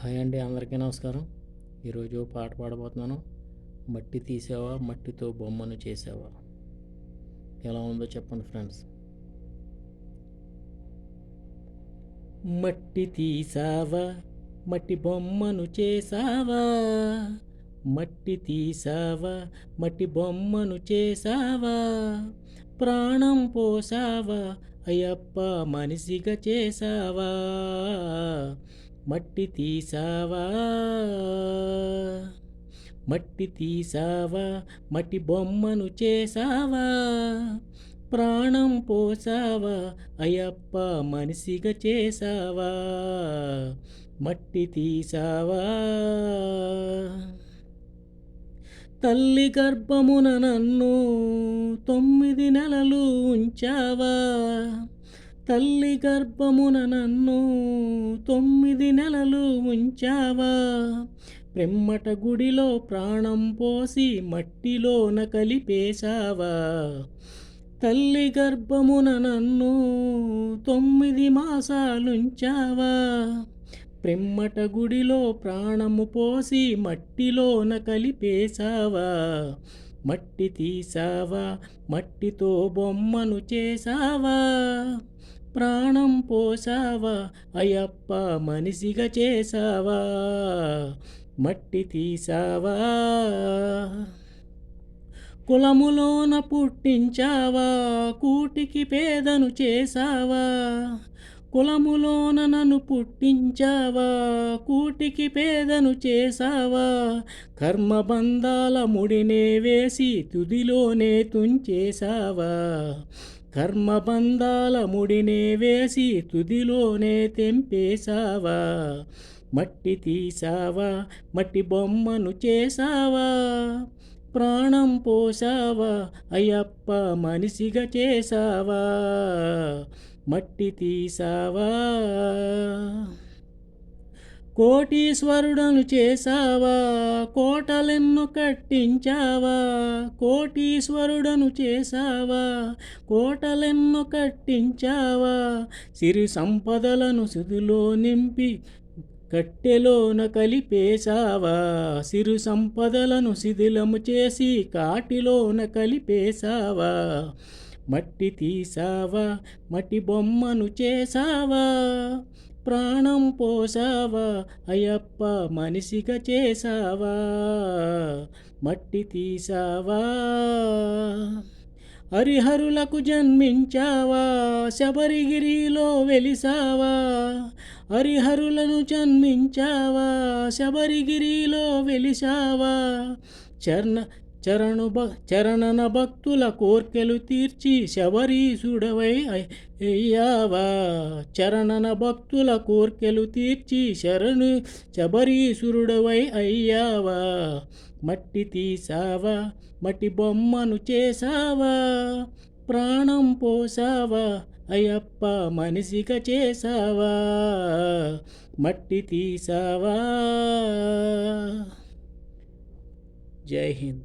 Hi అండి, అందరికీ నమస్కారం. ఈరోజు పాట పాడబోతున్నాను. మట్టి తీసావా మట్టితో బొమ్మను చేసావా. ఎలా ఉందో చెప్పండి ఫ్రెండ్స్. మట్టి తీసావా మట్టి బొమ్మను చేసావా, మట్టి తీసావా మట్టి బొమ్మను చేసావా, ప్రాణం పోసావా అయ్యప్ప మనిషిగా చేసావా, మట్టి తీసావా మట్టి తీసావా మట్టి బొమ్మను చేసావా, ప్రాణం పోసావా అయ్యప్ప మనిషిగా చేసావా, మట్టి తీసావా. తల్లి గర్భమున నన్ను 9 నెలలు ఉంచావా, తల్లి గర్భమున నన్ను 9 నెలలు ఉంచావా, ప్రెమ్మట గుడిలో ప్రాణం పోసి మట్టిలోన కలిపేశావా, తల్లి గర్భమున నన్ను 9 మాసాలుంచావా, ప్రెమ్మట గుడిలో ప్రాణము పోసి మట్టిలోన కలిపేశావా, మట్టి తీసావా మట్టితో బొమ్మను చేసావా, ప్రాణం పోసావా అయ్యప్ప మనిషిగా చేసావా, మట్టి తీసావా. కులములోన పుట్టించావా కూటికి పేదను చేసావా, కులములోన నన్ను పుట్టించావా కూటికి పేదను చేసావా, కర్మబంధాల ముడినే వేసి తుదిలోనే తుంచేసావా, కర్మబంధాల ముడినే వేసి తుదిలోనే తెంపేశావా, మట్టి తీసావా మట్టి బొమ్మను చేసావా, ప్రాణం పోసావా అయ్యప్ప మనిషిగా చేసావా, మట్టి తీసావా. కోటీశ్వరుడను చేసావా కోటలెన్ను కట్టించావా, కోటీశ్వరుడను చేసావా కోటలెన్ను కట్టించావా, సిరి సంపదలను సుదిలో నింపి కట్టెలోన కలిపేశావా, సిరు సంపదలను శిథిలము చేసి కాటిలోన కలిపేశావా, మట్టి తీసావా మట్టి బొమ్మను చేసావా, ప్రాణం పోసావా అయ్యప్ప మనిషిగా చేసావా, మట్టి తీసావా. హరిహరులకు జన్మించావా శబరిగిరిలో వెలిసావా, హరిహరులను జన్మించావా శబరిగిరిలో వెలిసావా, చరణన భక్తుల కోర్కెలు తీర్చి శబరీసుడవై అయ్యావా, చరణన భక్తుల కోర్కెలు తీర్చి శబరీసురుడవై అయ్యావా, మట్టి తీసావా మట్టి బొమ్మను చేసావా, ప్రాణం పోసావా అయ్యప్ప మనిషిగా చేసావా, మట్టి తీసావా. జై హింద్.